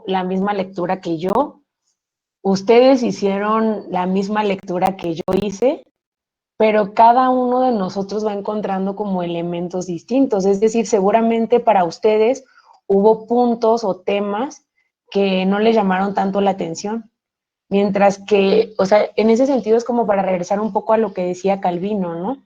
la misma lectura que yo, ustedes hicieron la misma lectura que yo hice, pero cada uno de nosotros va encontrando como elementos distintos. Es decir, seguramente para ustedes hubo puntos o temas que no les llamaron tanto la atención. Mientras que, o sea, en ese sentido es como para regresar un poco a lo que decía Calvino, ¿no?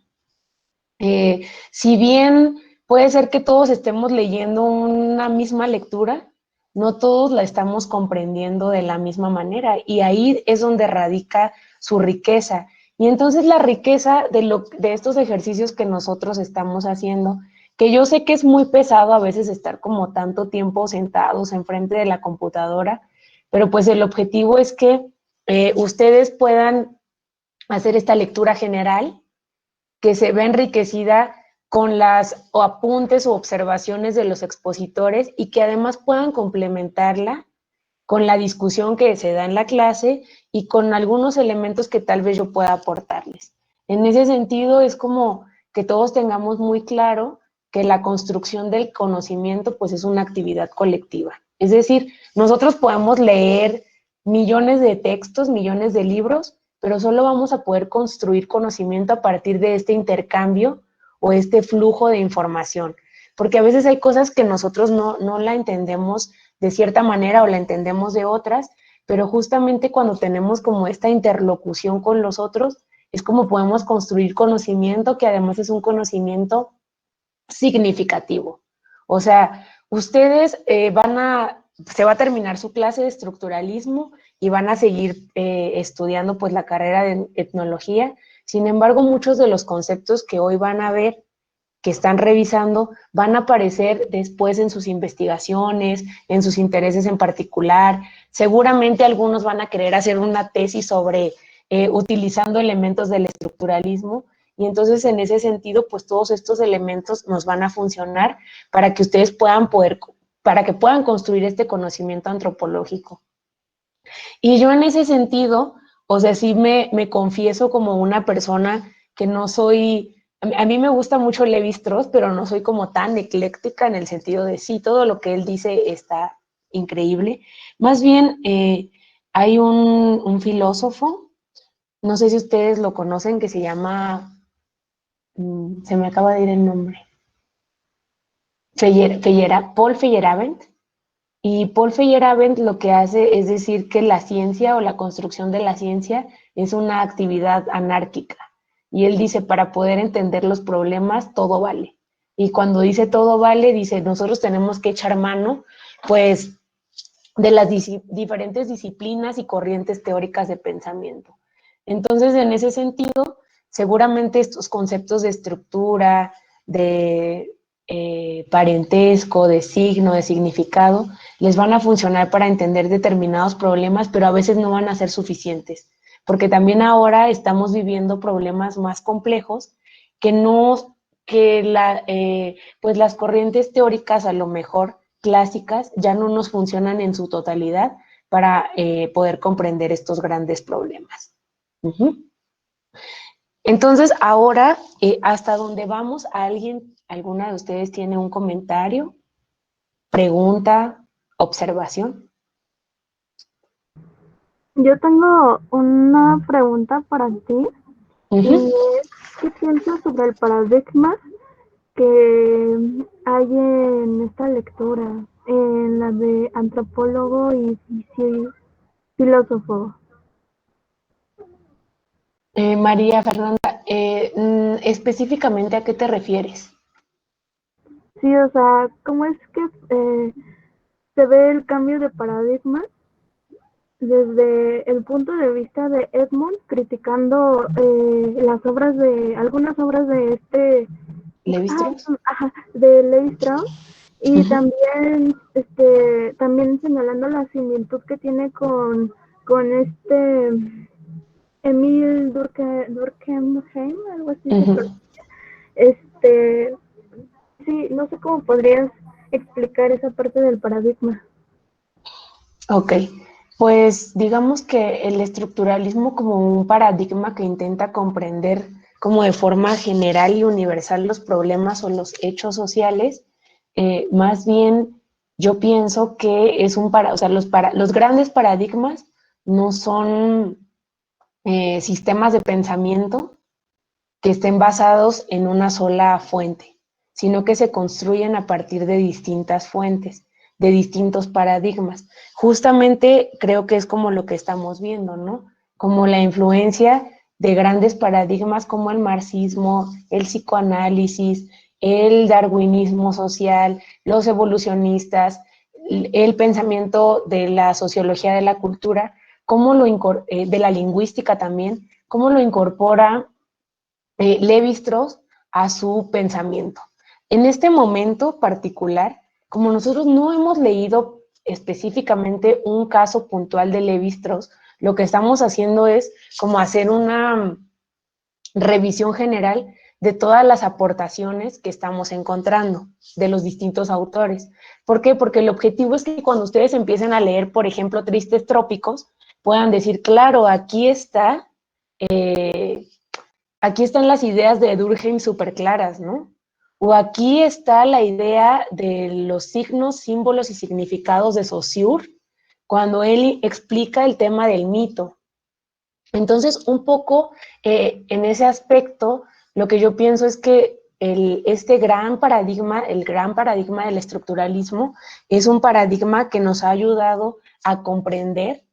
Si bien puede ser que todos estemos leyendo una misma lectura, no todos la estamos comprendiendo de la misma manera, y ahí es donde radica su riqueza. Y entonces la riqueza de estos ejercicios que nosotros estamos haciendo, que yo sé que es muy pesado a veces estar como tanto tiempo sentados enfrente de la computadora, pero pues el objetivo es que ustedes puedan hacer esta lectura general que se ve enriquecida con las apuntes o observaciones de los expositores y que además puedan complementarla con la discusión que se da en la clase y con algunos elementos que tal vez yo pueda aportarles. En ese sentido, es como que todos tengamos muy claro que la construcción del conocimiento pues es una actividad colectiva. Es decir, nosotros podemos leer millones de textos, millones de libros, pero solo vamos a poder construir conocimiento a partir de este intercambio o este flujo de información. Porque a veces hay cosas que nosotros no la entendemos de cierta manera o la entendemos de otras, pero justamente cuando tenemos como esta interlocución con los otros, es como podemos construir conocimiento que además es un conocimiento significativo. O sea, ustedes se va a terminar su clase de estructuralismo y van a seguir estudiando pues la carrera de etnología. Sin embargo, muchos de los conceptos que hoy van a ver, que están revisando, van a aparecer después en sus investigaciones, en sus intereses en particular. Seguramente algunos van a querer hacer una tesis sobre utilizando elementos del estructuralismo, y entonces en ese sentido, pues todos estos elementos nos van a funcionar para que ustedes para que puedan construir este conocimiento antropológico. Y yo en ese sentido, o sea, sí me confieso como una persona que no soy, a mí me gusta mucho Levi Strauss, pero no soy como tan ecléctica en el sentido de sí, todo lo que él dice está increíble. Más bien, hay un filósofo, no sé si ustedes lo conocen, que se llama, se me acaba de ir el nombre, Paul Feyerabend. Y Paul Feyerabend lo que hace es decir que la ciencia o la construcción de la ciencia es una actividad anárquica. Y él dice, para poder entender los problemas, todo vale. Y cuando dice todo vale, dice, nosotros tenemos que echar mano, pues, de las diferentes disciplinas y corrientes teóricas de pensamiento. Entonces, en ese sentido, seguramente estos conceptos de estructura, de parentesco, de signo, de significado, les van a funcionar para entender determinados problemas, pero a veces no van a ser suficientes, porque también ahora estamos viviendo problemas más complejos que no, pues las corrientes teóricas a lo mejor clásicas ya no nos funcionan en su totalidad para poder comprender estos grandes problemas. Entonces, ahora, hasta donde vamos, alguna de ustedes tiene un comentario, pregunta, observación. Yo tengo una pregunta para ti, y es, ¿qué piensas sobre el paradigma que hay en esta lectura, en la de antropólogo y filósofo? María Fernanda, específicamente, ¿a qué te refieres? Sí, o sea, ¿cómo es que se ve el cambio de paradigma desde el punto de vista de Edmund, criticando algunas obras de ¿Levi-Strauss? de Levi Strauss, y también señalando la similitud que tiene con Emil Durkheim, algo así. Este, sí, no sé cómo podrías explicar esa parte del paradigma. Ok, pues digamos que el estructuralismo como un paradigma que intenta comprender como de forma general y universal los problemas o los hechos sociales, más bien yo pienso que es o sea, los grandes paradigmas no son sistemas de pensamiento que estén basados en una sola fuente, sino que se construyen a partir de distintas fuentes, de distintos paradigmas. Justamente creo que es como lo que estamos viendo, ¿no? Como la influencia de grandes paradigmas como el marxismo, el psicoanálisis, el darwinismo social, los evolucionistas, el pensamiento de la sociología de la cultura, de la lingüística también, cómo lo incorpora Lévi-Strauss a su pensamiento. En este momento particular, como nosotros no hemos leído específicamente un caso puntual de Lévi-Strauss, lo que estamos haciendo es como hacer una revisión general de todas las aportaciones que estamos encontrando de los distintos autores. ¿Por qué? Porque el objetivo es que cuando ustedes empiecen a leer, por ejemplo, Tristes Trópicos, puedan decir, claro, aquí están las ideas de Durkheim súper claras, ¿no? O aquí está la idea de los signos, símbolos y significados de Saussure, cuando él explica el tema del mito. Entonces, un poco en ese aspecto, lo que yo pienso es que este gran paradigma, el gran paradigma del estructuralismo, es un paradigma que nos ha ayudado a comprender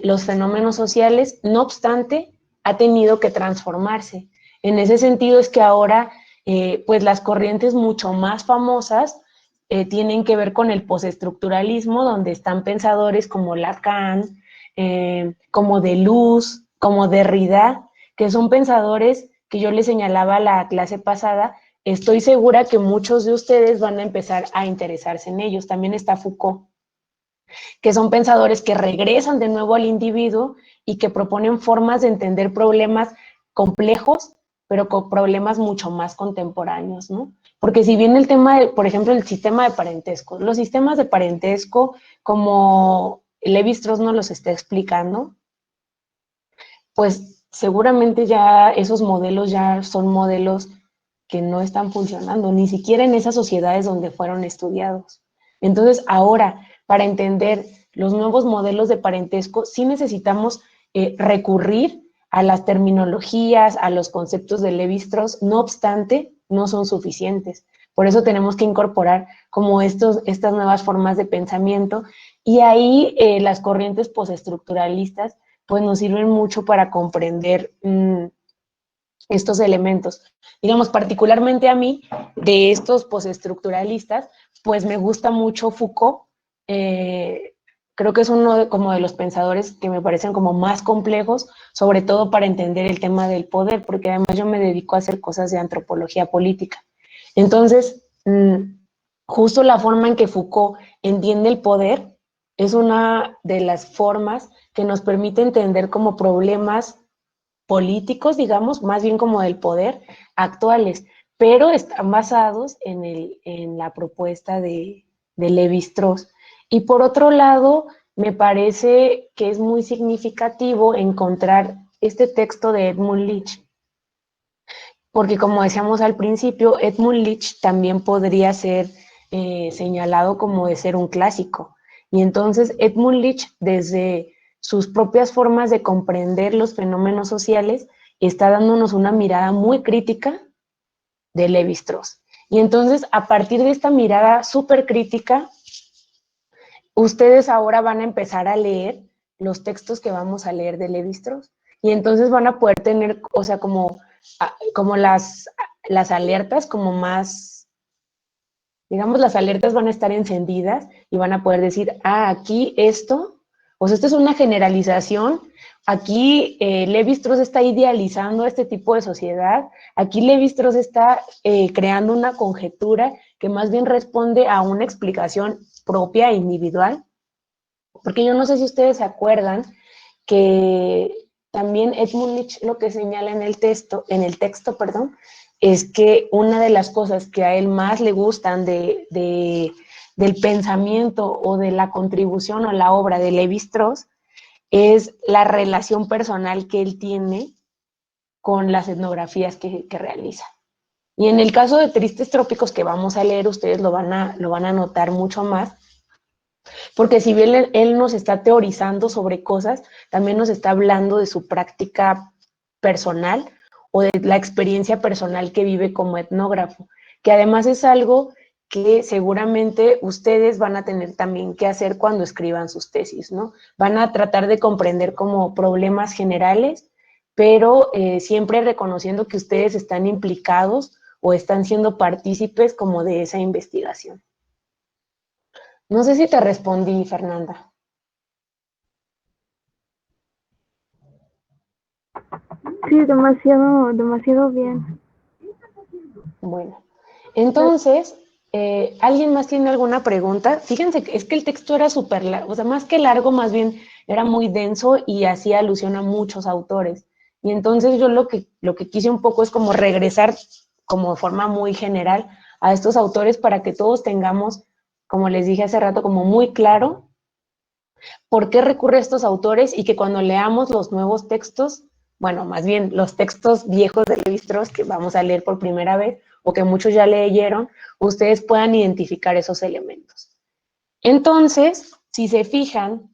los fenómenos sociales, no obstante, ha tenido que transformarse. En ese sentido es que ahora, pues las corrientes mucho más famosas tienen que ver con el postestructuralismo, donde están pensadores como Lacan, como Deleuze, como Derrida, que son pensadores que yo les señalaba la clase pasada. Estoy segura que muchos de ustedes van a empezar a interesarse en ellos. También está Foucault, que son pensadores que regresan de nuevo al individuo y que proponen formas de entender problemas complejos, pero con problemas mucho más contemporáneos, ¿no? Porque si bien el tema, por ejemplo, el sistema de parentesco, los sistemas de parentesco, como Lévi-Strauss nos los está explicando, pues seguramente ya esos modelos ya son modelos que no están funcionando, ni siquiera en esas sociedades donde fueron estudiados. Entonces, ahora, para entender los nuevos modelos de parentesco, sí necesitamos recurrir a las terminologías, a los conceptos de Lévi-Strauss, no obstante, no son suficientes. Por eso tenemos que incorporar como estas nuevas formas de pensamiento y ahí las corrientes postestructuralistas pues nos sirven mucho para comprender estos elementos. Digamos, particularmente a mí, de estos postestructuralistas, pues me gusta mucho Foucault. Creo que es como de los pensadores que me parecen como más complejos, sobre todo para entender el tema del poder, porque además yo me dedico a hacer cosas de antropología política. Entonces, justo la forma en que Foucault entiende el poder es una de las formas que nos permite entender como problemas políticos, digamos, más bien como del poder, actuales, pero están basados en la propuesta de Lévi-Strauss. Y por otro lado, me parece que es muy significativo encontrar este texto de Edmund Leach, porque como decíamos al principio, Edmund Leach también podría ser señalado como de ser un clásico. Y entonces Edmund Leach, desde sus propias formas de comprender los fenómenos sociales, está dándonos una mirada muy crítica de Lévi-Strauss. Y entonces, a partir de esta mirada súper crítica, ustedes ahora van a empezar a leer los textos que vamos a leer de Lévi-Strauss. Y entonces van a poder tener, o sea, como las alertas, como más, digamos, las alertas van a estar encendidas y van a poder decir, aquí esto, pues esto es una generalización, aquí Lévi-Strauss está idealizando este tipo de sociedad, aquí Lévi-Strauss está creando una conjetura que más bien responde a una explicación propia e individual, porque yo no sé si ustedes se acuerdan que también Edmund Leach lo que señala en el texto, perdón, es que una de las cosas que a él más le gustan del pensamiento o de la contribución a la obra de Lévi-Strauss es la relación personal que él tiene con las etnografías que realiza. Y en el caso de Tristes Trópicos que vamos a leer, ustedes lo van a notar mucho más, Porque si bien él nos está teorizando sobre cosas, también nos está hablando de su práctica personal o de la experiencia personal que vive como etnógrafo, que además es algo que seguramente ustedes van a tener también que hacer cuando escriban sus tesis, ¿no? Van a tratar de comprender como problemas generales, pero siempre reconociendo que ustedes están implicados o están siendo partícipes como de esa investigación. No sé si te respondí, Fernanda. Sí, demasiado, demasiado bien. Bueno, entonces, ¿alguien más tiene alguna pregunta? Fíjense que es que el texto era súper largo, o sea, más que largo, más bien era muy denso y hacía alusión a muchos autores. Y entonces yo lo que quise un poco es como regresar como de forma muy general a estos autores para que todos tengamos, como les dije hace rato, como muy claro por qué recurre a estos autores y que cuando leamos los nuevos textos, bueno, más bien los textos viejos de Lévi-Strauss que vamos a leer por primera vez o que muchos ya leyeron, ustedes puedan identificar esos elementos. Entonces, si se fijan,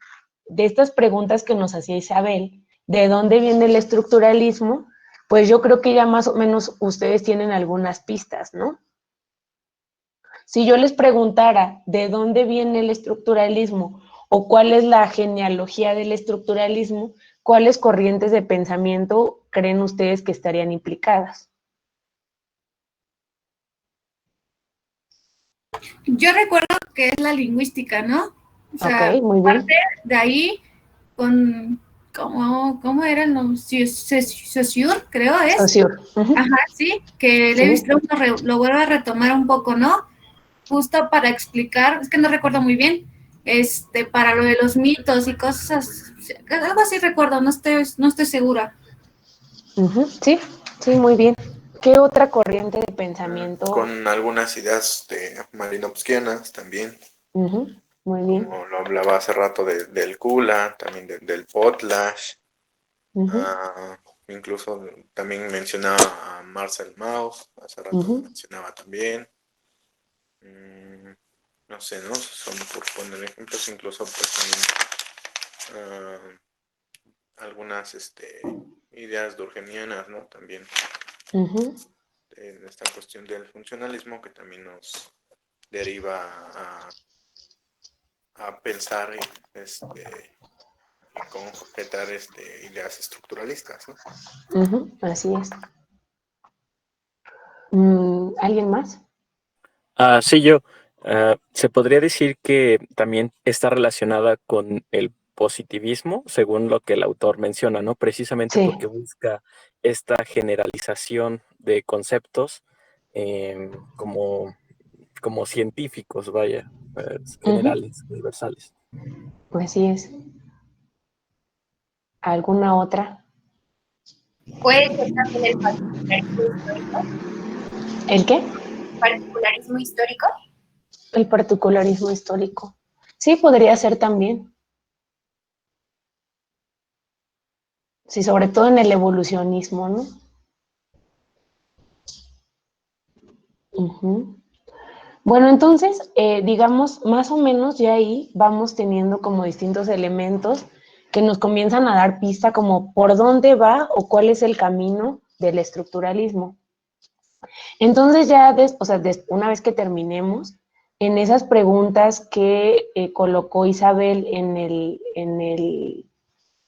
de estas preguntas que nos hacía Isabel, ¿de dónde viene el estructuralismo? Pues yo creo que ya más o menos ustedes tienen algunas pistas, ¿no? Si yo les preguntara de dónde viene el estructuralismo o cuál es la genealogía del estructuralismo, ¿cuáles corrientes de pensamiento creen ustedes que estarían implicadas? Yo recuerdo que es la lingüística, ¿no? O sea, Ok, muy bien. parte de ahí con, ¿cómo era el nombre? Saussure, creo es. Saussure. Ajá, sí, que Levi Sí. Strauss lo vuelve a retomar un poco, ¿no? Justo para explicar, es que no recuerdo muy bien, para lo de los mitos y cosas, algo así recuerdo, no estoy segura. Sí, sí, muy bien. ¿Qué otra corriente de pensamiento? Con algunas ideas malinowskianas también, Muy bien. como lo hablaba hace rato del Kula, también del Potlatch, incluso también mencionaba a Marcel Mauss, hace rato lo mencionaba también. No sé, ¿no? Son por poner ejemplos, incluso pues también algunas ideas durkheimianas, ¿no? También en esta cuestión del funcionalismo que también nos deriva a pensar y concretar ideas estructuralistas, ¿no? Así es. ¿Alguien más? Sí, yo. Se podría decir que también está relacionada con el positivismo, según lo que el autor menciona, ¿no? Precisamente Sí. porque busca esta generalización de conceptos como, como científicos, vaya, generales, universales. Así es. ¿Alguna otra? Puede ser también el particularismo histórico. ¿El qué? Particularismo histórico. El particularismo histórico. Sí, podría ser también. Sí, sobre todo en el evolucionismo, ¿no? Bueno, entonces, digamos, más o menos ya ahí vamos teniendo como distintos elementos que nos comienzan a dar pista como por dónde va o cuál es el camino del estructuralismo. Entonces ya, una vez que terminemos, en esas preguntas que colocó Isabel en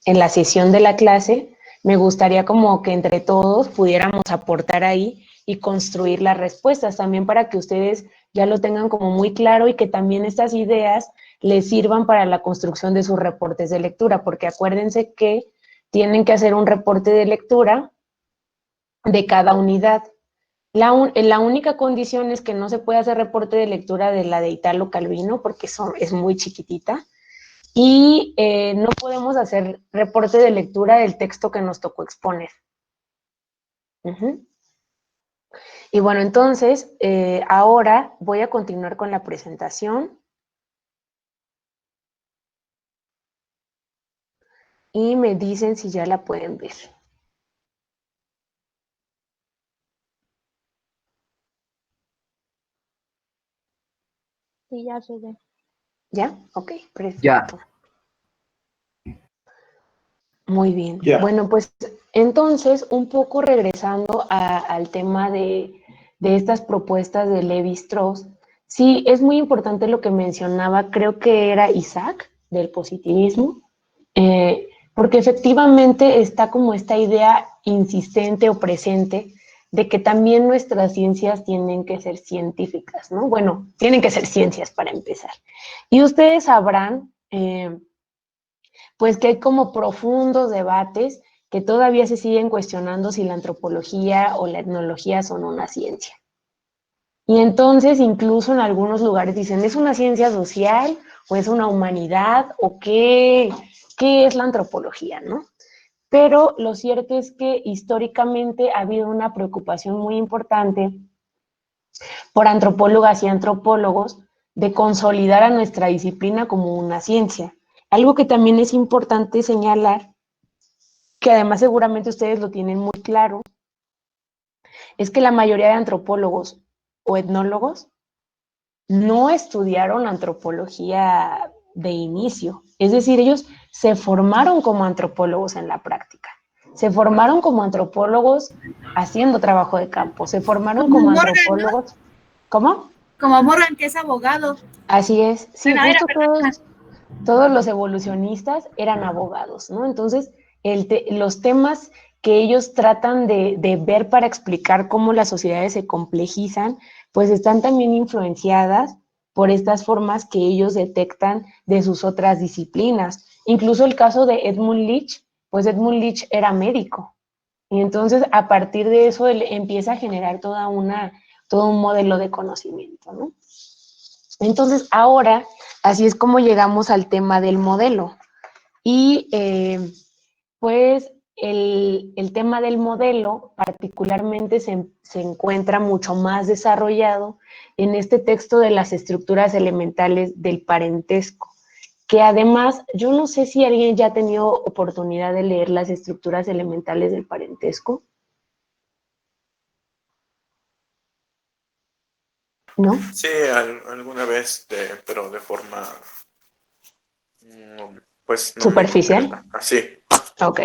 la sesión de la clase, me gustaría como que entre todos pudiéramos aportar ahí y construir las respuestas también para que ustedes ya lo tengan como muy claro y que también estas ideas les sirvan para la construcción de sus reportes de lectura, porque acuérdense que tienen que hacer un reporte de lectura de cada unidad. La única condición es que no se puede hacer reporte de lectura de la de Italo Calvino porque es muy chiquitita y no podemos hacer reporte de lectura del texto que nos tocó exponer. Y bueno, entonces, ahora voy a continuar con la presentación y me dicen si ya la pueden ver. Sí, ya se ve. ¿Ya? Ok, perfecto. Ya. Muy bien. Ya. Bueno, pues entonces, un poco regresando al tema de estas propuestas de Lévi-Strauss, sí, es muy importante lo que mencionaba, creo que era Isaac, del positivismo, porque efectivamente está como esta idea insistente o presente de que también nuestras ciencias tienen que ser científicas, ¿no? Bueno, tienen que ser ciencias para empezar. Y ustedes sabrán, pues que hay como profundos debates que todavía se siguen cuestionando si la antropología o la etnología son una ciencia. Y entonces incluso en algunos lugares dicen, ¿es una ciencia social o es una humanidad o qué es la antropología, ¿no? Pero lo cierto es que históricamente ha habido una preocupación muy importante por antropólogas y antropólogos de consolidar a nuestra disciplina como una ciencia. Algo que también es importante señalar, que además seguramente ustedes lo tienen muy claro, es que la mayoría de antropólogos o etnólogos no estudiaron antropología de inicio. Es decir, ellos se formaron como antropólogos en la práctica. Se formaron como antropólogos haciendo trabajo de campo. Se formaron como Morgan, antropólogos. ¿no? ¿Cómo? Como Morgan, que es abogado. Así es. Sí, Bueno, justo todos los evolucionistas eran abogados, ¿no? Entonces, los temas que ellos tratan de ver para explicar cómo las sociedades se complejizan, pues están también influenciadas por estas formas que ellos detectan de sus otras disciplinas. Incluso el caso de Edmund Leach, pues Edmund Leach era médico. Y entonces, a partir de eso, él empieza a generar todo un modelo de conocimiento, ¿no? Entonces, ahora, así es como llegamos al tema del modelo. Y pues el tema del modelo particularmente se encuentra mucho más desarrollado en este texto de las estructuras elementales del parentesco, que además, yo no sé si alguien ya ha tenido oportunidad de leer las estructuras elementales del parentesco. ¿No? Sí, alguna vez, pero de forma, pues no muy ¿Superficial? completa. Así. Ok.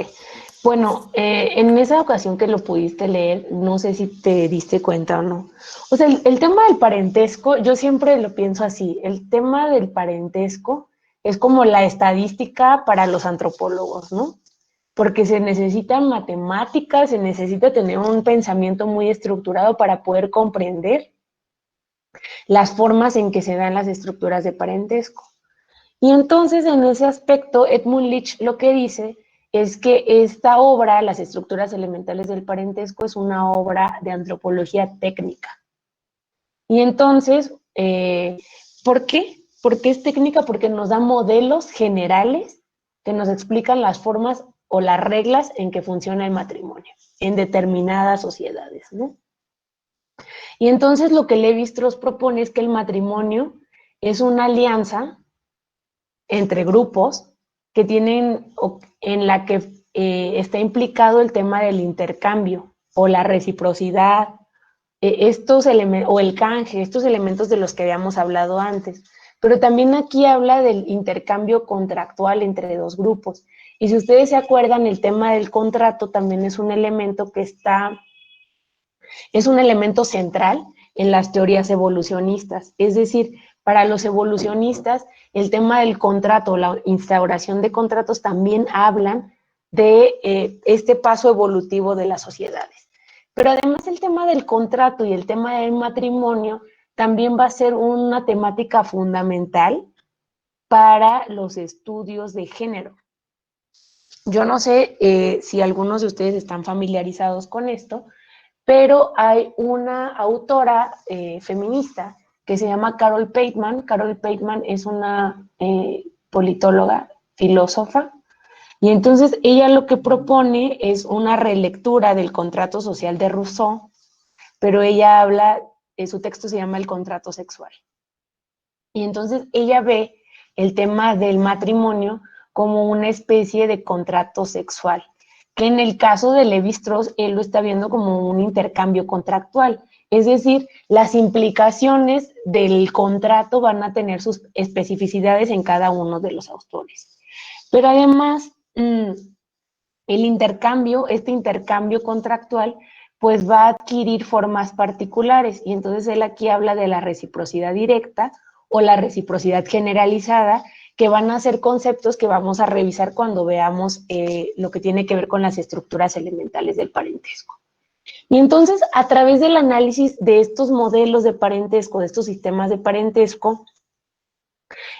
Bueno, en esa ocasión que lo pudiste leer, no sé si te diste cuenta o no. O sea, el tema del parentesco, yo siempre lo pienso así, el tema del parentesco es como la estadística para los antropólogos, ¿no? Porque se necesitan matemáticas, se necesita tener un pensamiento muy estructurado para poder comprender las formas en que se dan las estructuras de parentesco. Y entonces, en ese aspecto, Edmund Leach lo que dice es que esta obra, Las estructuras elementales del parentesco, es una obra de antropología técnica. Y entonces, ¿por qué? ¿Por qué es técnica? Porque nos da modelos generales que nos explican las formas o las reglas en que funciona el matrimonio en determinadas sociedades, ¿no? Y entonces lo que Lévi-Strauss propone es que el matrimonio es una alianza entre grupos que tienen, en la que está implicado el tema del intercambio o la reciprocidad, estos elementos, o el canje, estos elementos de los que habíamos hablado antes. Pero también aquí habla del intercambio contractual entre dos grupos. Y si ustedes se acuerdan, el tema del contrato también es un elemento es un elemento central en las teorías evolucionistas. Es decir, para los evolucionistas, el tema del contrato, la instauración de contratos también hablan de este paso evolutivo de las sociedades. Pero además el tema del contrato y el tema del matrimonio también va a ser una temática fundamental para los estudios de género. Yo no sé si algunos de ustedes están familiarizados con esto, pero hay una autora feminista que se llama Carol Pateman. Carol Pateman es una politóloga, filósofa, y entonces ella lo que propone es una relectura del contrato social de Rousseau, pero ella habla, su texto se llama El contrato sexual. Y entonces ella ve el tema del matrimonio como una especie de contrato sexual, que en el caso de Lévi-Strauss, él lo está viendo como un intercambio contractual. Es decir, las implicaciones del contrato van a tener sus especificidades en cada uno de los autores. Pero además, este intercambio contractual, pues va a adquirir formas particulares. Y entonces él aquí habla de la reciprocidad directa o la reciprocidad generalizada, que van a ser conceptos que vamos a revisar cuando veamos lo que tiene que ver con las estructuras elementales del parentesco. Y entonces, a través del análisis de estos modelos de parentesco, de estos sistemas de parentesco,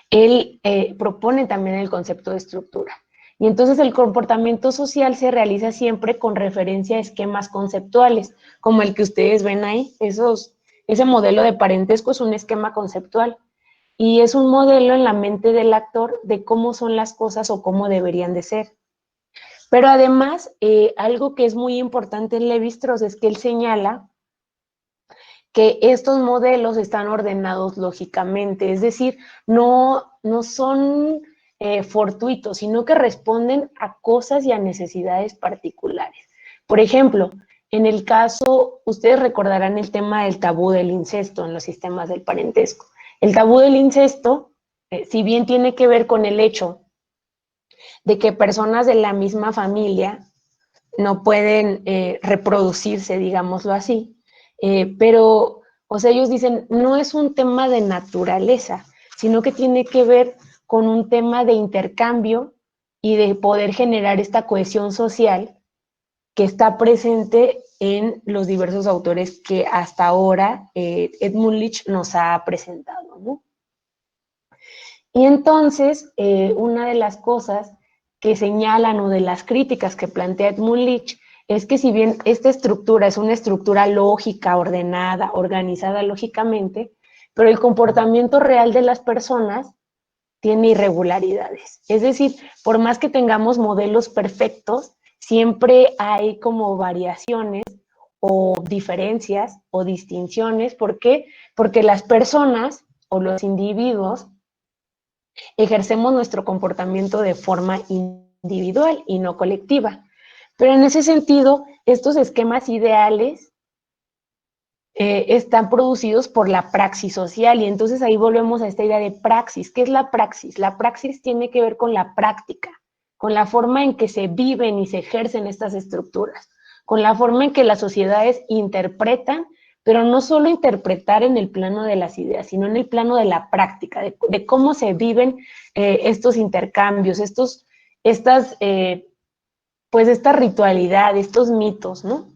él propone también el concepto de estructura. Y entonces el comportamiento social se realiza siempre con referencia a esquemas conceptuales, como el que ustedes ven ahí. Ese modelo de parentesco es un esquema conceptual y es un modelo en la mente del actor de cómo son las cosas o cómo deberían de ser. Pero además, algo que es muy importante en Lévi-Strauss es que él señala que estos modelos están ordenados lógicamente, es decir, no son fortuitos, sino que responden a cosas y a necesidades particulares. Por ejemplo, en el caso, ustedes recordarán el tema del tabú del incesto en los sistemas del parentesco. El tabú del incesto, si bien tiene que ver con el hecho de que personas de la misma familia no pueden reproducirse, digámoslo así, pero, o sea, ellos dicen, no es un tema de naturaleza, sino que tiene que ver con un tema de intercambio y de poder generar esta cohesión social que está presente en los diversos autores que hasta ahora Edmund Leach nos ha presentado, ¿no? Y entonces, una de las cosas que señalan o de las críticas que plantea Edmund Leach es que si bien esta estructura es una estructura lógica, ordenada, organizada lógicamente, pero el comportamiento real de las personas tiene irregularidades. Es decir, por más que tengamos modelos perfectos, siempre hay como variaciones o diferencias o distinciones. ¿Por qué? Porque las personas o los individuos ejercemos nuestro comportamiento de forma individual y no colectiva. Pero en ese sentido, estos esquemas ideales están producidos por la praxis social y entonces ahí volvemos a esta idea de praxis. ¿Qué es la praxis? La praxis tiene que ver con la práctica, con la forma en que se viven y se ejercen estas estructuras, con la forma en que las sociedades interpretan, pero no solo interpretar en el plano de las ideas, sino en el plano de la práctica, de cómo se viven estos intercambios, estas ritualidades, estos mitos, ¿no?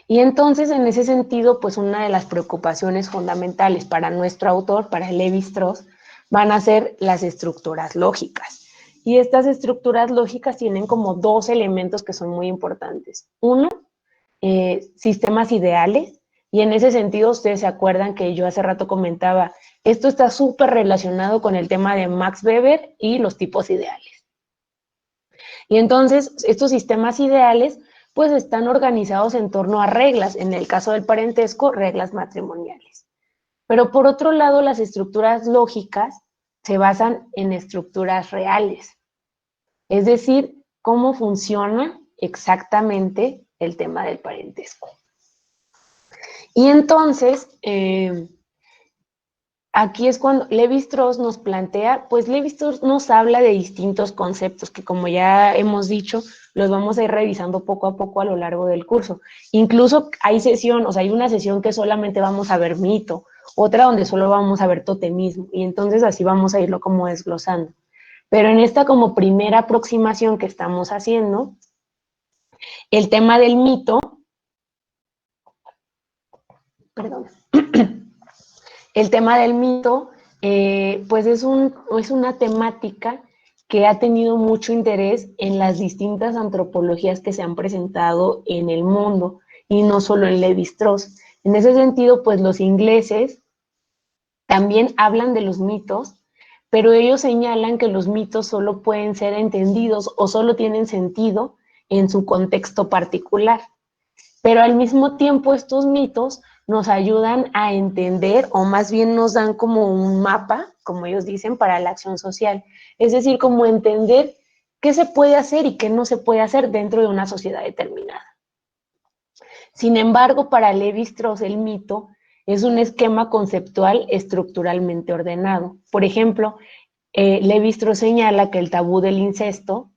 Y entonces, en ese sentido, pues una de las preocupaciones fundamentales para nuestro autor, para Lévi-Strauss, van a ser las estructuras lógicas. Y estas estructuras lógicas tienen como dos elementos que son muy importantes. Uno, sistemas ideales, y en ese sentido ustedes se acuerdan que yo hace rato comentaba, esto está súper relacionado con el tema de Max Weber y los tipos ideales. Y entonces, estos sistemas ideales pues están organizados en torno a reglas, en el caso del parentesco, reglas matrimoniales. Pero por otro lado, las estructuras lógicas se basan en estructuras reales, es decir, cómo funciona exactamente el tema del parentesco. Y entonces, aquí es cuando Lévi-Strauss nos plantea, pues Lévi-Strauss nos habla de distintos conceptos que, como ya hemos dicho, los vamos a ir revisando poco a poco a lo largo del curso. Incluso hay hay una sesión que solamente vamos a ver mito, otra donde solo vamos a ver totemismo, y entonces así vamos a irlo como desglosando. Pero en esta como primera aproximación que estamos haciendo, el tema del mito, perdón, el tema del mito, pues es una temática que ha tenido mucho interés en las distintas antropologías que se han presentado en el mundo, y no solo en Lévi-Strauss. En ese sentido, pues los ingleses también hablan de los mitos, pero ellos señalan que los mitos solo pueden ser entendidos o solo tienen sentido en su contexto particular. Pero al mismo tiempo estos mitos nos ayudan a entender, o más bien nos dan como un mapa, como ellos dicen, para la acción social. Es decir, como entender qué se puede hacer y qué no se puede hacer dentro de una sociedad determinada. Sin embargo, para Lévi-Strauss el mito es un esquema conceptual estructuralmente ordenado. Por ejemplo, Lévi-Strauss señala que el tabú del incesto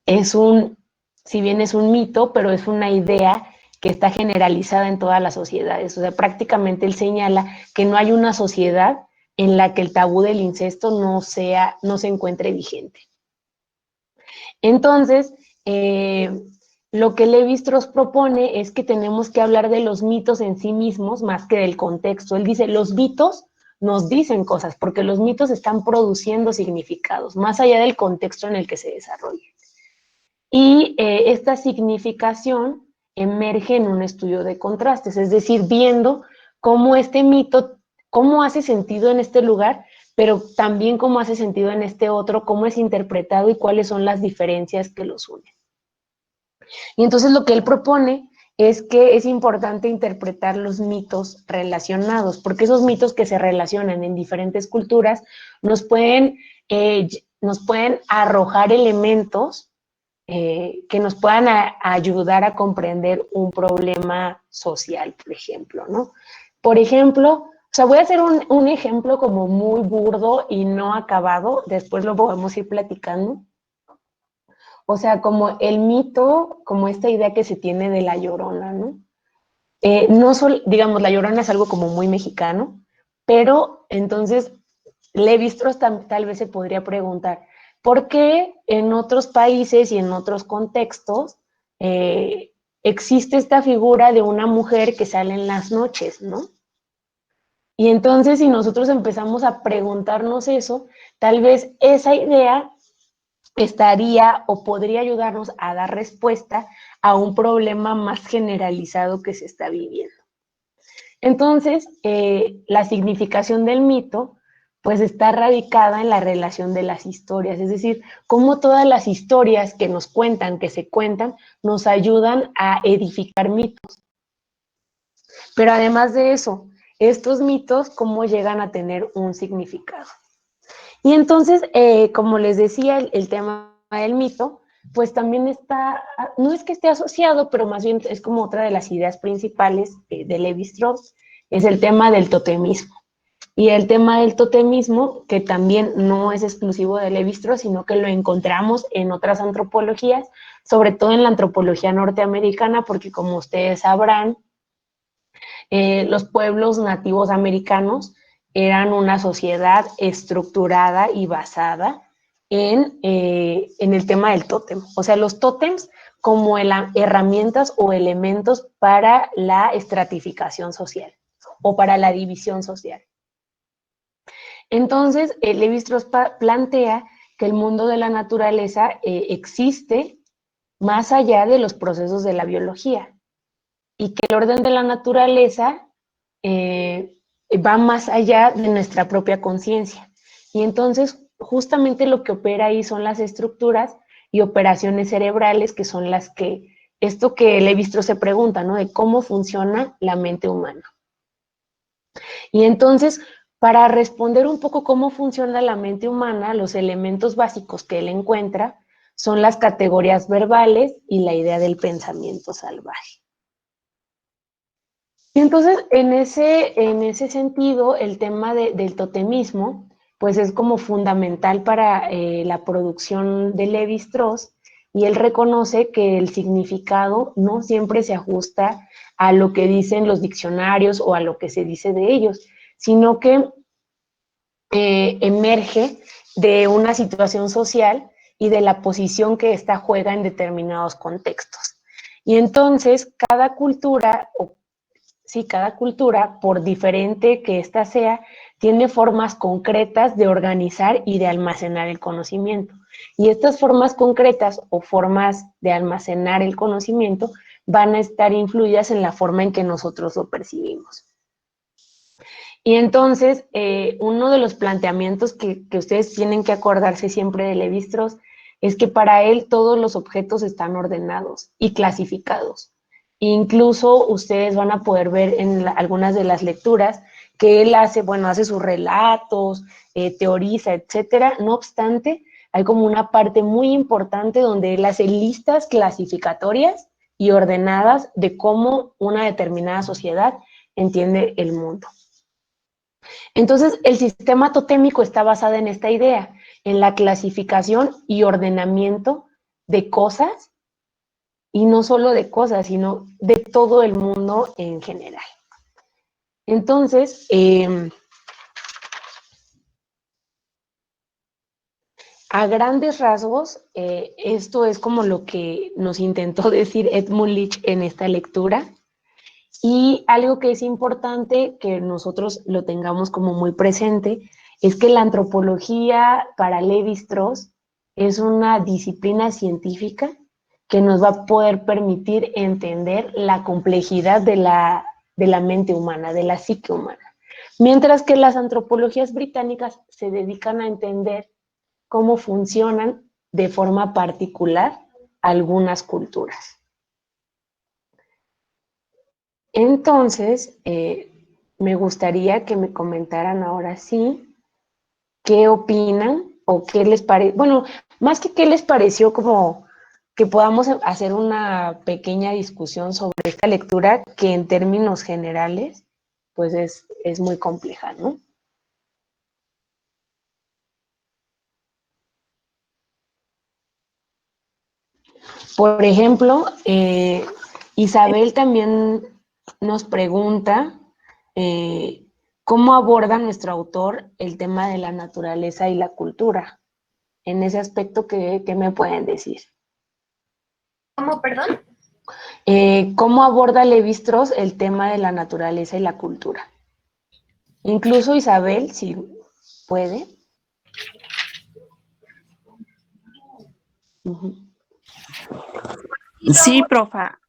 es si bien es un mito, pero es una idea que está generalizada en todas las sociedades. O sea, prácticamente él señala que no hay una sociedad en la que el tabú del incesto no se encuentre vigente. Entonces, lo que Lévi-Strauss propone es que tenemos que hablar de los mitos en sí mismos más que del contexto. Él dice, los mitos nos dicen cosas, porque los mitos están produciendo significados, más allá del contexto en el que se desarrollan. Y esta significación emerge en un estudio de contrastes, es decir, viendo cómo este mito, cómo hace sentido en este lugar, pero también cómo hace sentido en este otro, cómo es interpretado y cuáles son las diferencias que los unen. Y entonces lo que él propone es que es importante interpretar los mitos relacionados, porque esos mitos que se relacionan en diferentes culturas nos pueden arrojar elementos que nos puedan ayudar a comprender un problema social, por ejemplo, ¿no? Por ejemplo, o sea, voy a hacer un ejemplo como muy burdo y no acabado, después lo podemos ir platicando. O sea, como el mito, como esta idea que se tiene de la Llorona, ¿no? Digamos, la Llorona es algo como muy mexicano, pero entonces Lévi-Strauss tal vez se podría preguntar, ¿por qué en otros países y en otros contextos existe esta figura de una mujer que sale en las noches, ¿no? Y entonces, si nosotros empezamos a preguntarnos eso, tal vez esa idea estaría o podría ayudarnos a dar respuesta a un problema más generalizado que se está viviendo. Entonces, la significación del mito pues está radicada en la relación de las historias, es decir, cómo todas las historias que nos cuentan, que se cuentan, nos ayudan a edificar mitos. Pero además de eso, estos mitos, cómo llegan a tener un significado. Y entonces, como les decía, el tema del mito, pues también está, no es que esté asociado, pero más bien es como otra de las ideas principales de Lévi-Strauss, es el tema del totemismo. Y el tema del totemismo, que también no es exclusivo de Lévi-Strauss, sino que lo encontramos en otras antropologías, sobre todo en la antropología norteamericana, porque como ustedes sabrán, los pueblos nativos americanos eran una sociedad estructurada y basada en el tema del tótem. O sea, los tótems como herramientas o elementos para la estratificación social o para la división social. Entonces, Lévi-Strauss plantea que el mundo de la naturaleza existe más allá de los procesos de la biología y que el orden de la naturaleza va más allá de nuestra propia conciencia. Y entonces, justamente lo que opera ahí son las estructuras y operaciones cerebrales, que son las que, esto que Lévi-Strauss se pregunta, ¿no? De cómo funciona la mente humana. Y entonces, para responder un poco cómo funciona la mente humana, los elementos básicos que él encuentra son las categorías verbales y la idea del pensamiento salvaje. Y entonces, en ese sentido, el tema del totemismo, pues es como fundamental para la producción de Lévi-Strauss, y él reconoce que el significado no siempre se ajusta a lo que dicen los diccionarios o a lo que se dice de ellos, sino que emerge de una situación social y de la posición que ésta juega en determinados contextos. Y entonces, cada cultura, por diferente que ésta sea, tiene formas concretas de organizar y de almacenar el conocimiento. Y estas formas concretas o formas de almacenar el conocimiento van a estar influidas en la forma en que nosotros lo percibimos. Y entonces, uno de los planteamientos que ustedes tienen que acordarse siempre de Lévi-Strauss es que para él todos los objetos están ordenados y clasificados. Incluso ustedes van a poder ver en algunas de las lecturas que él hace sus relatos, teoriza, etcétera. No obstante, hay como una parte muy importante donde él hace listas clasificatorias y ordenadas de cómo una determinada sociedad entiende el mundo. Entonces, el sistema totémico está basado en esta idea, en la clasificación y ordenamiento de cosas, y no solo de cosas, sino de todo el mundo en general. Entonces, a grandes rasgos, esto es como lo que nos intentó decir Edmund Leach en esta lectura. Y algo que es importante que nosotros lo tengamos como muy presente es que la antropología para Lévi-Strauss es una disciplina científica que nos va a poder permitir entender la complejidad de la mente humana, de la psique humana. Mientras que las antropologías británicas se dedican a entender cómo funcionan de forma particular algunas culturas. Entonces, me gustaría que me comentaran ahora sí qué opinan o qué les parece, bueno, más que qué les pareció, como que podamos hacer una pequeña discusión sobre esta lectura que en términos generales, pues es muy compleja, ¿no? Por ejemplo, Isabel también nos pregunta cómo aborda nuestro autor el tema de la naturaleza y la cultura. En ese aspecto, ¿qué me pueden decir? ¿Cómo, perdón? ¿Cómo aborda Lévi-Strauss el tema de la naturaleza y la cultura? Incluso Isabel, si puede. Sí, profa.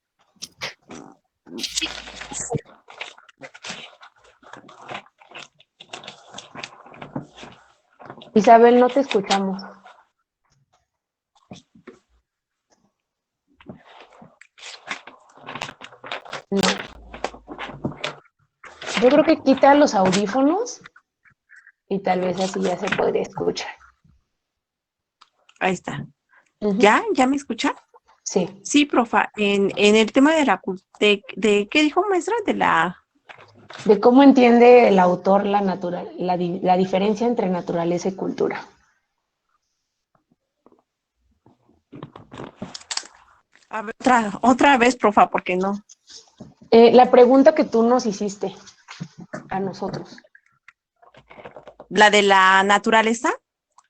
Isabel, no te escuchamos. No. Yo creo que quita los audífonos y tal vez así ya se podría escuchar. Ahí está. Uh-huh. ¿Ya me escucha? Sí. Sí, profa. En el tema de la de ¿qué dijo, maestra? De cómo entiende el autor la diferencia entre naturaleza y cultura. A ver, otra vez, profa, porque no. La pregunta que tú nos hiciste a nosotros. La de la naturaleza.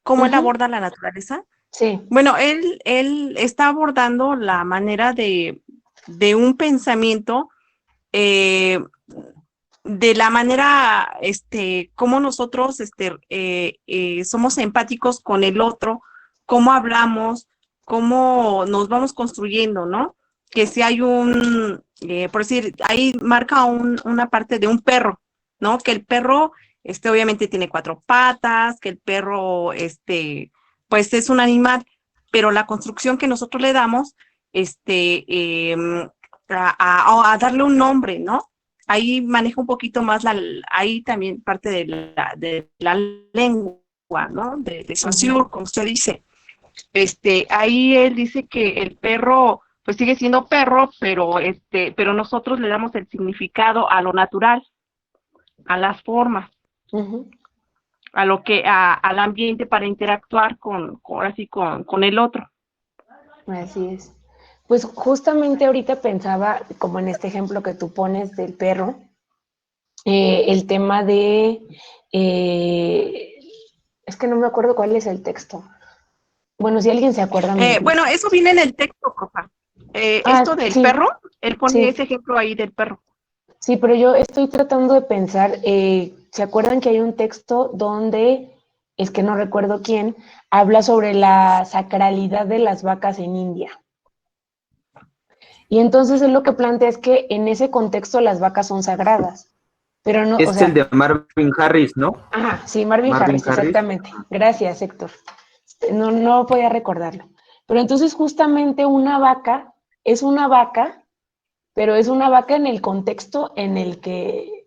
¿Cómo él aborda la naturaleza? Sí. Bueno, él está abordando la manera de un pensamiento, de la manera, cómo nosotros somos empáticos con el otro, cómo hablamos, cómo nos vamos construyendo, ¿no? Que si hay por decir, ahí marca una parte de un perro, ¿no? Que el perro, obviamente tiene 4 patas, que el perro, pues es un animal, pero la construcción que nosotros le damos, a darle un nombre, ¿no? Ahí maneja un poquito más ahí también parte de la lengua, ¿no? De Saussure, como usted dice. Ahí él dice que el perro, pues sigue siendo perro, pero nosotros le damos el significado a lo natural, a las formas, a lo que, al ambiente para interactuar con el otro. Así es. Pues justamente ahorita pensaba, como en este ejemplo que tú pones del perro, el tema de, es que no me acuerdo cuál es el texto. Bueno, si alguien se acuerda. Bueno, eso viene en el texto, profa. Esto del perro, él pone ese ejemplo ahí del perro. Sí, pero yo estoy tratando de pensar, ¿se acuerdan que hay un texto donde, es que no recuerdo quién, habla sobre la sacralidad de las vacas en India? Y entonces él lo que plantea es que en ese contexto las vacas son sagradas, pero no, es el de Marvin Harris, ¿no? Ajá, sí, Marvin Harris, exactamente. Gracias, Héctor. No podía recordarlo. Pero entonces justamente una vaca es una vaca, pero es una vaca en el contexto en el que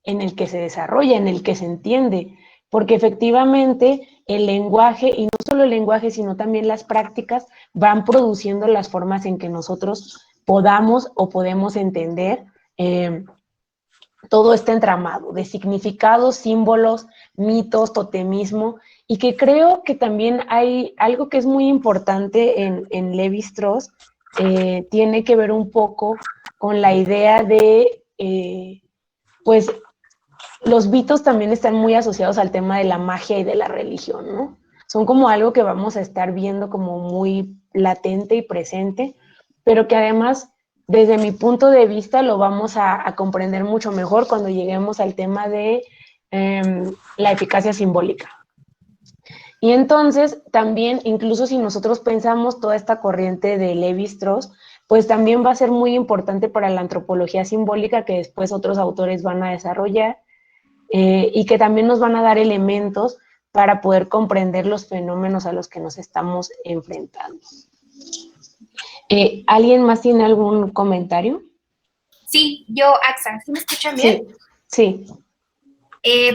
se desarrolla, en el que se entiende, porque efectivamente el lenguaje, y no solo el lenguaje, sino también las prácticas, van produciendo las formas en que nosotros podamos o podemos entender todo este entramado de significados, símbolos, mitos, totemismo, y que creo que también hay algo que es muy importante en Lévi-Strauss, tiene que ver un poco con la idea de, pues, los mitos también están muy asociados al tema de la magia y de la religión, ¿no? Son como algo que vamos a estar viendo como muy latente y presente, pero que además, desde mi punto de vista, lo vamos a comprender mucho mejor cuando lleguemos al tema de la eficacia simbólica. Y entonces, también, incluso si nosotros pensamos toda esta corriente de Lévi-Strauss, pues también va a ser muy importante para la antropología simbólica que después otros autores van a desarrollar, y que también nos van a dar elementos para poder comprender los fenómenos a los que nos estamos enfrentando. ¿Alguien más tiene algún comentario? Sí, yo, Axa, ¿sí me escuchan bien? Sí.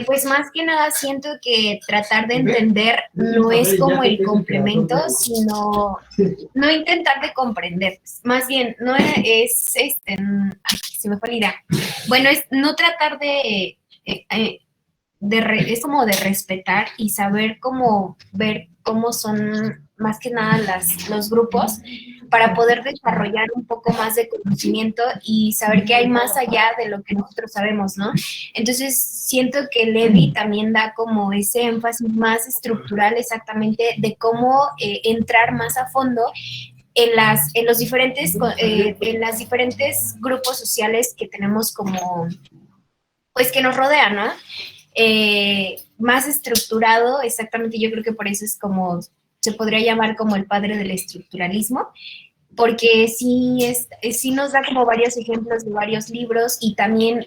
Pues más que nada siento que tratar de entender no es como el complemento, sino no intentar de comprender. Más bien, no es, se me fue la idea. Bueno, es no tratar es como de respetar y saber cómo ver cómo son más que nada los grupos para poder desarrollar un poco más de conocimiento y saber que hay más allá de lo que nosotros sabemos, ¿no? Entonces, siento que Lévi también da como ese énfasis más estructural exactamente de cómo entrar más a fondo en los diferentes grupos sociales que tenemos como, pues que nos rodean, ¿no? Más estructurado, exactamente, yo creo que por eso es como, se podría llamar como el padre del estructuralismo, porque sí nos da como varios ejemplos de varios libros y también,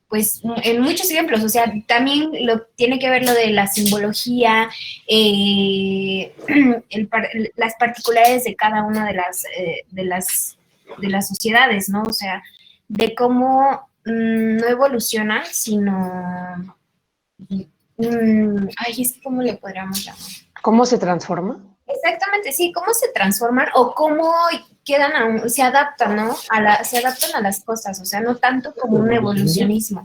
pues, en muchos ejemplos, o sea, también tiene que ver lo de la simbología, las particularidades de cada una de las sociedades, ¿no? O sea, de cómo no evoluciona, sino... ay, es que ¿cómo le podríamos llamar? ¿Cómo se transforma? Exactamente, sí, cómo se transforman o cómo quedan, se adaptan, ¿no? Se adaptan a las cosas, o sea, no tanto como un evolucionismo,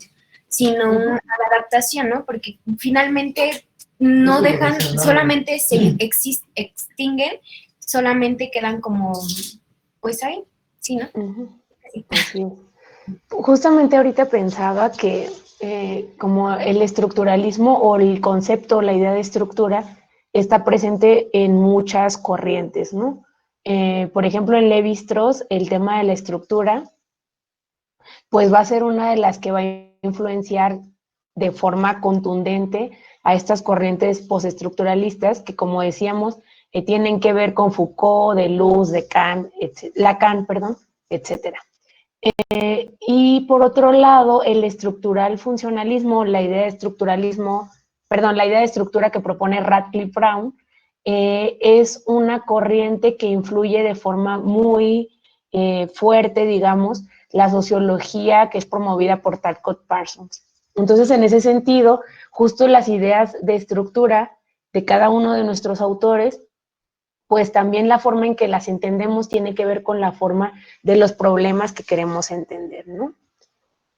sino una adaptación, ¿no? Porque finalmente no dejan, solamente se extinguen, solamente quedan como, pues ahí, ¿sí, no? Sí. Sí. Justamente ahorita pensaba que como el estructuralismo o el concepto, la idea de estructura, está presente en muchas corrientes, ¿no? Por ejemplo, en Lévi-Strauss, el tema de la estructura, pues va a ser una de las que va a influenciar de forma contundente a estas corrientes postestructuralistas que, como decíamos, tienen que ver con Foucault, Deleuze, Lacan, etcétera. Y por otro lado, el estructural funcionalismo, la idea de estructura que propone Radcliffe Brown, es una corriente que influye de forma muy fuerte, digamos, la sociología que es promovida por Talcott Parsons. Entonces, en ese sentido, justo las ideas de estructura de cada uno de nuestros autores, pues también la forma en que las entendemos tiene que ver con la forma de los problemas que queremos entender, ¿no?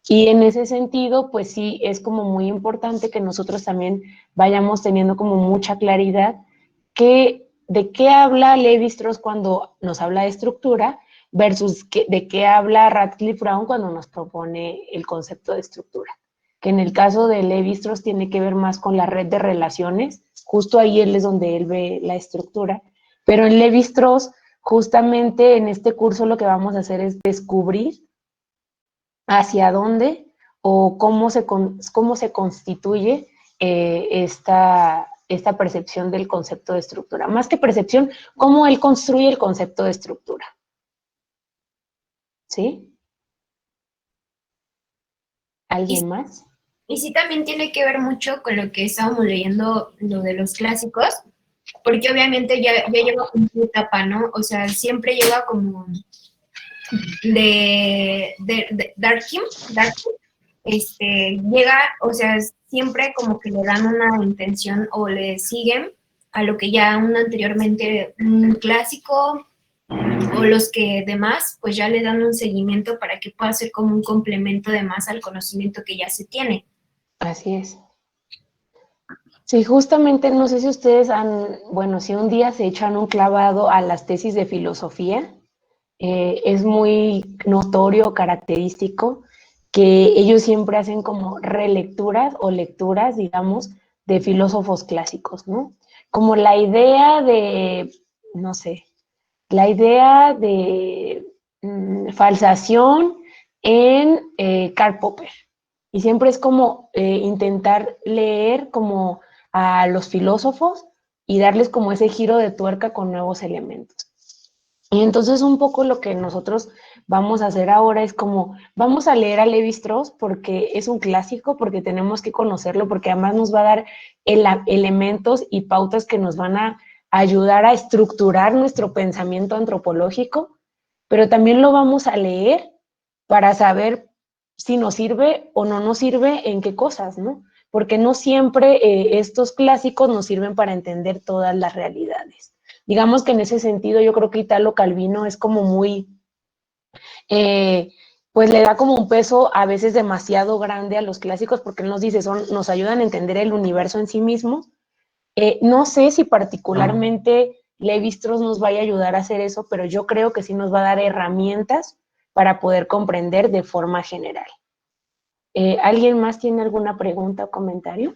Y en ese sentido, pues sí, es como muy importante que nosotros también vayamos teniendo como mucha claridad de qué habla Lévi-Strauss cuando nos habla de estructura versus de qué habla Radcliffe Brown cuando nos propone el concepto de estructura. Que en el caso de Lévi-Strauss tiene que ver más con la red de relaciones, justo ahí es donde él ve la estructura, pero en Lévi-Strauss, justamente en este curso lo que vamos a hacer es descubrir hacia dónde o cómo se constituye esta percepción del concepto de estructura. Más que percepción, cómo él construye el concepto de estructura. ¿Sí? ¿Alguien más? Y sí también tiene que ver mucho con lo que estábamos leyendo, lo de los clásicos, porque obviamente ya lleva una etapa, ¿no? O sea, siempre lleva como de Durkheim, llega, o sea, siempre como que le dan una intención o le siguen a lo que ya anteriormente un clásico o los que demás, pues ya le dan un seguimiento para que pueda ser como un complemento de más al conocimiento que ya se tiene. Así es. Sí, justamente, no sé si ustedes bueno, si un día se echan un clavado a las tesis de filosofía, es muy notorio, característico, que ellos siempre hacen como relecturas o lecturas, digamos, de filósofos clásicos, ¿no? Como la idea de, no sé, la idea de falsación en Karl Popper. Y siempre es como intentar leer como a los filósofos y darles como ese giro de tuerca con nuevos elementos. Y entonces un poco lo que nosotros vamos a hacer ahora es como, vamos a leer a Lévi-Strauss porque es un clásico, porque tenemos que conocerlo, porque además nos va a dar elementos y pautas que nos van a ayudar a estructurar nuestro pensamiento antropológico, pero también lo vamos a leer para saber si nos sirve o no nos sirve en qué cosas, ¿no? Porque no siempre estos clásicos nos sirven para entender todas las realidades. Digamos que en ese sentido yo creo que Italo Calvino es como muy, pues le da como un peso a veces demasiado grande a los clásicos porque él nos dice, nos ayudan a entender el universo en sí mismo. No sé si particularmente Lévi-Strauss nos vaya a ayudar a hacer eso, pero yo creo que sí nos va a dar herramientas para poder comprender de forma general. ¿Alguien más tiene alguna pregunta o comentario?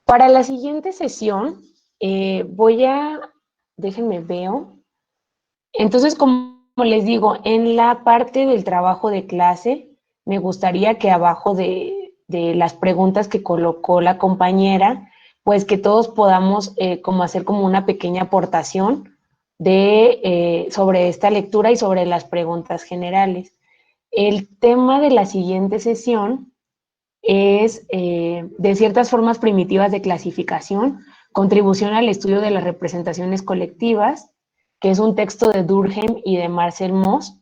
Para la siguiente sesión, déjenme veo. Entonces, como les digo, en la parte del trabajo de clase, me gustaría que abajo de las preguntas que colocó la compañera, pues que todos podamos como hacer como una pequeña aportación sobre esta lectura y sobre las preguntas generales. El tema de la siguiente sesión es de ciertas formas primitivas de clasificación, contribución al estudio de las representaciones colectivas, que es un texto de Durkheim y de Marcel Mauss.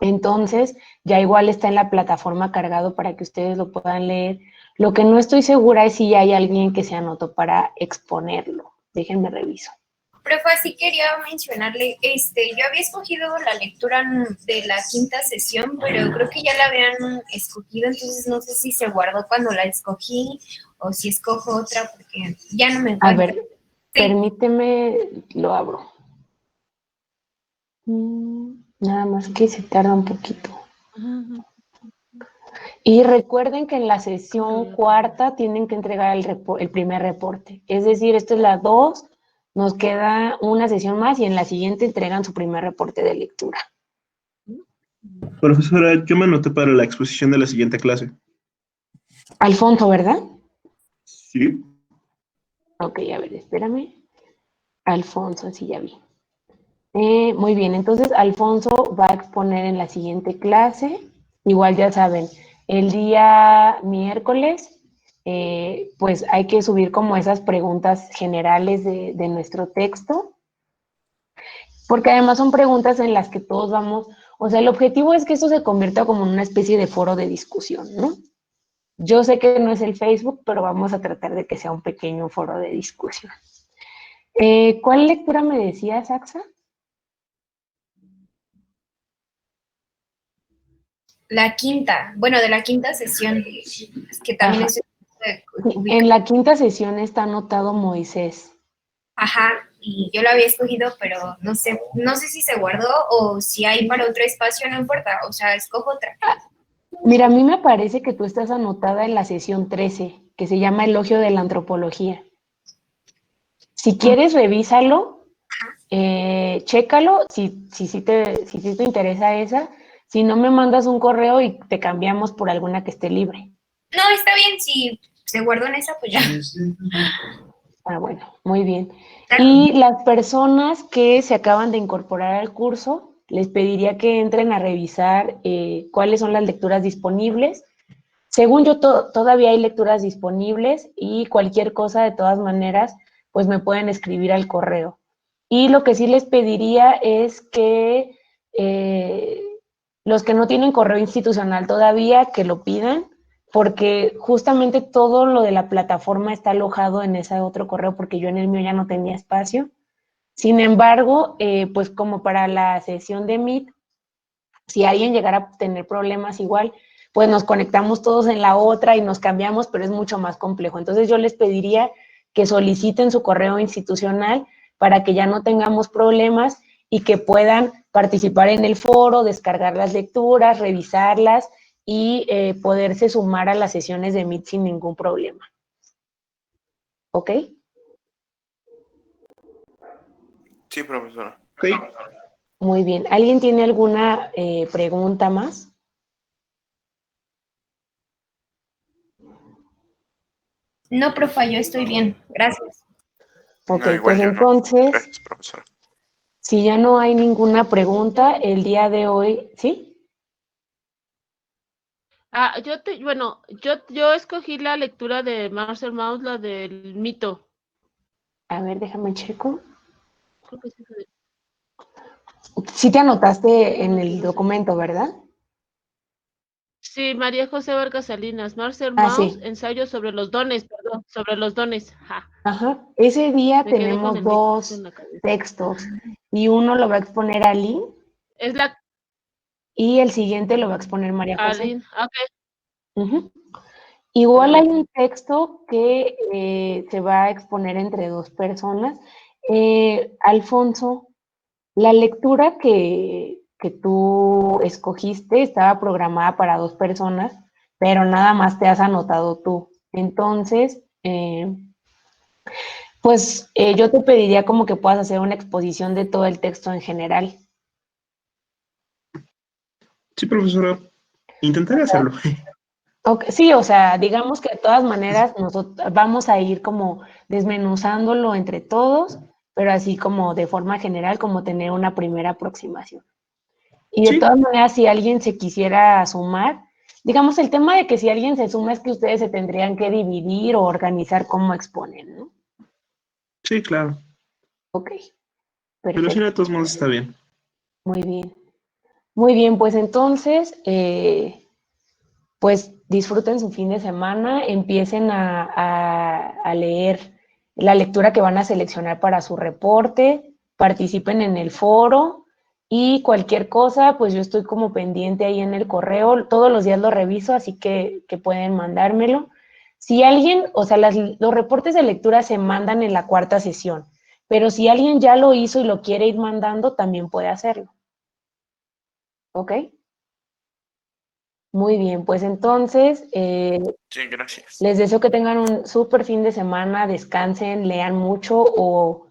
Entonces, ya igual está en la plataforma cargado para que ustedes lo puedan leer. Lo que no estoy segura es si hay alguien que se anotó para exponerlo. Déjenme reviso. Profe, sí quería mencionarle, yo había escogido la lectura de la quinta sesión, pero creo que ya la habían escogido, entonces no sé si se guardó cuando la escogí o si escojo otra, porque ya no me encuentro. A ver, sí. Permíteme, lo abro. Nada más que se tarda un poquito. Y recuerden que en la sesión cuarta tienen que entregar el primer reporte. Es decir, esto es la 2, nos queda una sesión más y en la siguiente entregan su primer reporte de lectura. Profesora, yo me anoté para la exposición de la siguiente clase. Alfonso, ¿verdad? Sí. Ok, a ver, espérame. Alfonso, sí, ya vi. Muy bien, entonces Alfonso va a exponer en la siguiente clase. Igual ya saben, el día miércoles, pues hay que subir como esas preguntas generales de nuestro texto, porque además son preguntas en las que todos vamos, o sea, el objetivo es que esto se convierta como en una especie de foro de discusión, ¿no? Yo sé que no es el Facebook, pero vamos a tratar de que sea un pequeño foro de discusión. ¿Cuál lectura me decías, Axa? La quinta, bueno, de la quinta sesión, es que también es... En la quinta sesión está anotado Moisés. Ajá, y yo la había escogido, pero no sé si se guardó o si hay para otro espacio, no importa, o sea, escojo otra. Mira, a mí me parece que tú estás anotada en la sesión 13, que se llama Elogio de la Antropología. Si quieres, revísalo, chécalo, si te interesa esa. Si no, me mandas un correo y te cambiamos por alguna que esté libre. No, está bien, si se guardó en esa, pues ya. Ah, bueno, muy bien. Y las personas que se acaban de incorporar al curso, les pediría que entren a revisar cuáles son las lecturas disponibles. Según yo, todavía hay lecturas disponibles y cualquier cosa, de todas maneras, pues me pueden escribir al correo. Y lo que sí les pediría es que los que no tienen correo institucional todavía, que lo pidan, porque justamente todo lo de la plataforma está alojado en ese otro correo, porque yo en el mío ya no tenía espacio. Sin embargo, pues como para la sesión de Meet, si alguien llegara a tener problemas igual, pues nos conectamos todos en la otra y nos cambiamos, pero es mucho más complejo. Entonces yo les pediría que soliciten su correo institucional para que ya no tengamos problemas y que puedan participar en el foro, descargar las lecturas, revisarlas y poderse sumar a las sesiones de Meet sin ningún problema. ¿Ok? Sí, profesora. Ok. Muy bien. ¿Alguien tiene alguna pregunta más? No, profa, yo estoy bien. Gracias. Ok, No, igual pues yo no. entonces, Gracias, profesora. si ya no hay ninguna pregunta, el día de hoy, ¿sí? Yo escogí la lectura de Marcel Mauss, la del mito. A ver, déjame checo. Creo que sí fue. Sí te anotaste en el documento, ¿verdad? Sí, María José Vargas Salinas, Marcel Ah, Mauss, sí. ensayo sobre los dones, perdón, sobre los dones. Ja, Ajá. Ese día me quedé con tenemos el mito en dos la cabeza. textos y uno lo va a exponer Ali Es la y el siguiente lo va a exponer María José. Aline. Ok, Ujú. Igual hay ok. un texto que se va a exponer entre dos personas. Alfonso, la lectura que tú escogiste estaba programada para dos personas, pero nada más te has anotado tú. Entonces, pues yo te pediría como que puedas hacer una exposición de todo el texto en general. Sí, profesora. Intentaré hacerlo. Okay, sí, o sea, digamos que de todas maneras nosotros vamos a ir como desmenuzándolo entre todos, pero así como de forma general, como tener una primera aproximación. Y de Sí, todas maneras, si alguien se quisiera sumar, digamos, el tema de que si alguien se suma es que ustedes se tendrían que dividir o organizar cómo exponen, ¿no? sí, claro. Ok, Pero sí, perfecto, de todos modos está bien. muy bien. Muy bien, pues entonces, pues disfruten su fin de semana, empiecen a leer la lectura que van a seleccionar para su reporte, participen en el foro y cualquier cosa, pues yo estoy como pendiente ahí en el correo, todos los días lo reviso, así que pueden mandármelo. Si alguien, o sea, los reportes de lectura se mandan en la cuarta sesión, pero si alguien ya lo hizo y lo quiere ir mandando, también puede hacerlo. ¿Ok? Muy bien, pues entonces Sí, gracias. les deseo que tengan un súper fin de semana, descansen, lean mucho o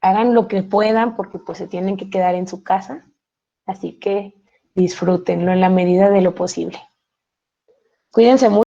hagan lo que puedan porque pues se tienen que quedar en su casa. Así que disfrútenlo en la medida de lo posible. Cuídense mucho.